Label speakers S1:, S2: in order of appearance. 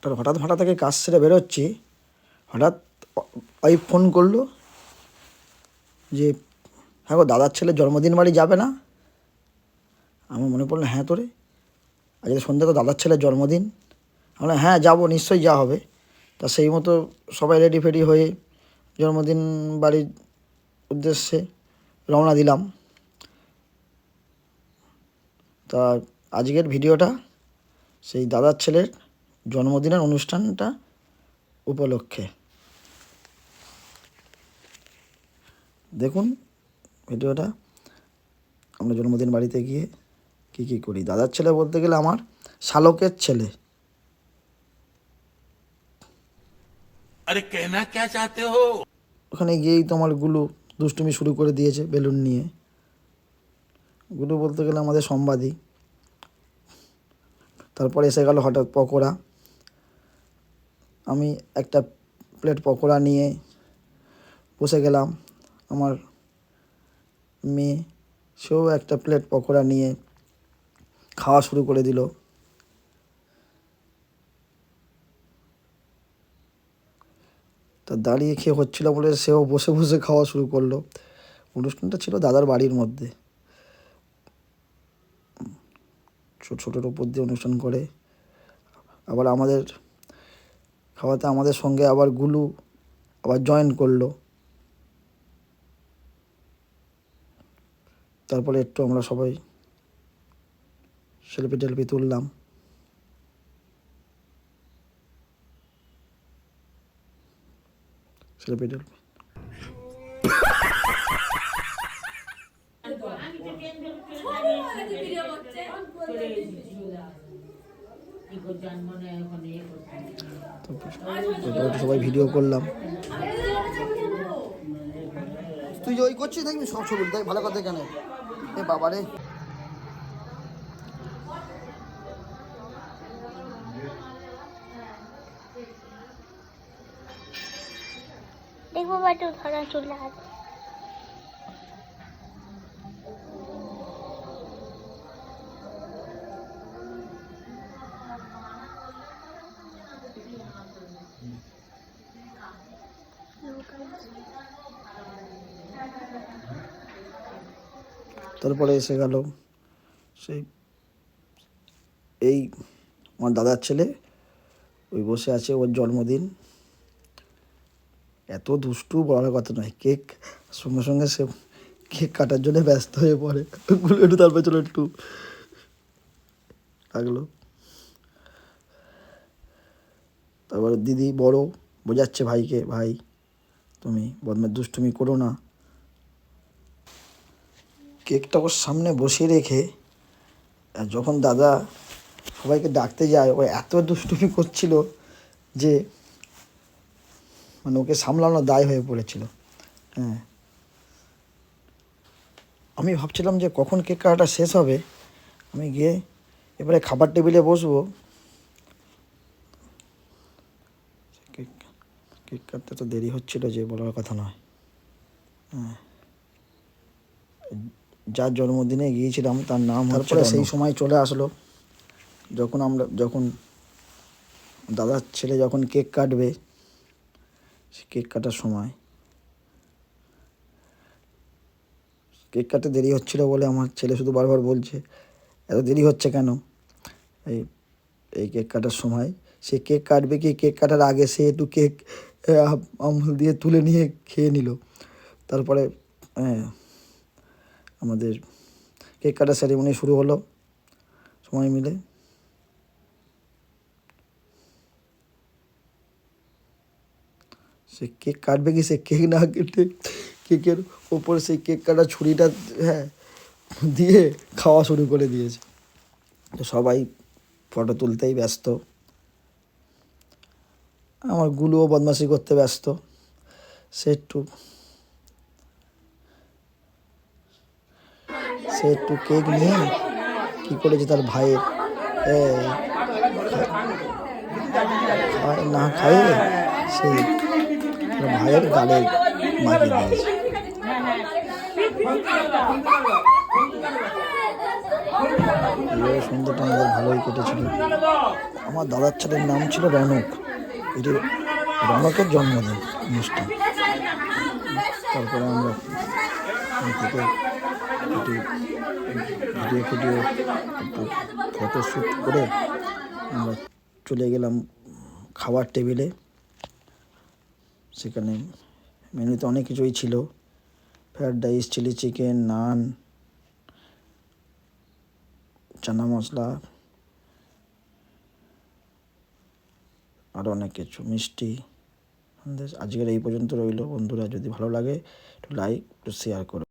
S1: হঠাৎ ভাটা থেকে কাজ সেরে বেরোচ্ছি, হঠাৎ ওয়াইফ ফোন করলো যে হ্যাঁ গো দাদার ছেলের জন্মদিন বাড়ি যাবে না? আমার মনে পড়লো হ্যাঁ তোরে আজকে সন্ধ্যে তো দাদার ছেলের জন্মদিন। আমরা হ্যাঁ যাবো, নিশ্চয়ই যাওয়া হবে। তা সেই মতো সবাই রেডি ফেডি হয়ে জন্মদিন বাড়ির উদ্দেশ্যে রওনা দিলাম। তা আজকের ভিডিওটা সেই দাদার ছেলের জন্মদিনের অনুষ্ঠানটা উপলক্ষে। দেখুন ভিডিওটা, আমরা জন্মদিন বাড়িতে গিয়ে কী কী করি। দাদার ছেলে বলতে গেলে আমার শালকের ছেলে।
S2: अरे कहना क्या चाहते हो?
S1: ওখানে গিয়েই তো আমার গুলু দুষ্টুমি শুরু করে দিয়েছে বেলুন নিয়ে। গুলু বলতে গেলে আমাদের সম্বাদী। তারপরে এসে গেল হঠাৎ পকোড়া। আমি একটা প্লেট পকোড়া নিয়ে বসে গেলাম, আমার মেয়ে সেও একটা প্লেট পকোড়া নিয়ে খাওয়া শুরু করে দিল। তা দাঁড়িয়ে খেয়ে হচ্ছিল বলে সেও বসে বসে খাওয়া শুরু করলো। অনুষ্ঠানটা ছিল দাদার বাড়ির মধ্যে, ছোটোর উপর দিয়ে অনুষ্ঠান করে। আবার আমাদের খাওয়াতে আমাদের সঙ্গে আবার গুলু আবার জয়েন করলো। তারপরে একটু আমরা সবাই সেলফি টেলফি তুললাম। সেলফি টেলফি তারপরে সবাই ভিডিও করলাম। তুই যে ওই করছিস দেখবি সব ছবি দেখ, ভালো কথা কেন এ বাবারে।
S3: দেখবো বাটু ধরা চলে আসে।
S1: তারপরে এসে গেল সেই এই আমার দাদার ছেলে, ওই বসে আছে, ওর জন্মদিন। এত দুষ্টু বলার কথা নয়। কেক সঙ্গে সঙ্গে সে কেক কাটার জন্য ব্যস্ত হয়ে পড়ে। একটু তার পেছনে একটু লাগলো। তারপরে দিদি বড় বোঝাচ্ছে ভাইকে, ভাই তুমি দুষ্টুমি করো না। কেকটা ওর সামনে বসিয়ে রেখে যখন দাদা সবাইকে ডাকতে যায়, ও এত দুষ্টুমি করছিল যে মানে ওকে সামলানো দায় হয়ে পড়েছিল। হ্যাঁ, আমি ভাবছিলাম যে কখন কেক কাটাটা শেষ হবে, আমি গিয়ে এবারে খাবার টেবিলে বসবো। কেক কাটতে তো দেরি হচ্ছিল যে বলার কথা নয়। হ্যাঁ, যার জন্মদিনে গিয়েছিলাম তার নাম, তারপরে সেই সময় চলে আসলো যখন দাদার ছেলে যখন কেক কাটবে, কেক কাটার সময় কেক কাটতে দেরি হচ্ছিল বলে আমার ছেলে শুধু বারবার বলছে এত দেরি হচ্ছে কেন। এই কেক কাটার সময় সে কেক কাটবে কি কেক কাটার আগে সে একটু কেক আমুল দিয়ে তুলে নিয়ে খেয়ে নিল। তারপরে আমাদের কেক কাটার সেরিমনি শুরু হলো সবাই মিলে। সে কেক কাটবে কি সে কেক না কেটে কেকের ওপর সেই কেক কাটার ছুরিটা দিয়ে খাওয়া শুরু করে দিয়েছে। তো সবাই ফটো তুলতেই ব্যস্ত, আমার গুলোও বদমাশি করতে ব্যস্ত। সে একটু কেক নিয়ে কী করেছে তার ভাইয়ের না খাইয়ে সেই ভাইয়ের গালে মাখিয়ে দিয়েছে। এইভাবে সন্ধ্যাটা আমাদের ভালোই কেটেছিল। আমার দাদার ছেলের নাম ছিল রনক। এটি রনকের জন্মদিন অনুষ্ঠান। তারপরে আমরা থেকে একটু ভিডিও একটু ফটোশ্যুট করে আমরা চলে গেলাম খাবার টেবিলে। সেখানে মেনুতে অনেক কিছুই ছিল, ফ্রায়েড রাইস, চিলি চিকেন, নান, চানা মশলা, আরও অনেক কিছু, মিষ্টি। আজকের এই পর্যন্ত রইল বন্ধুরা। যদি ভালো লাগে একটু লাইক, একটু শেয়ার করো।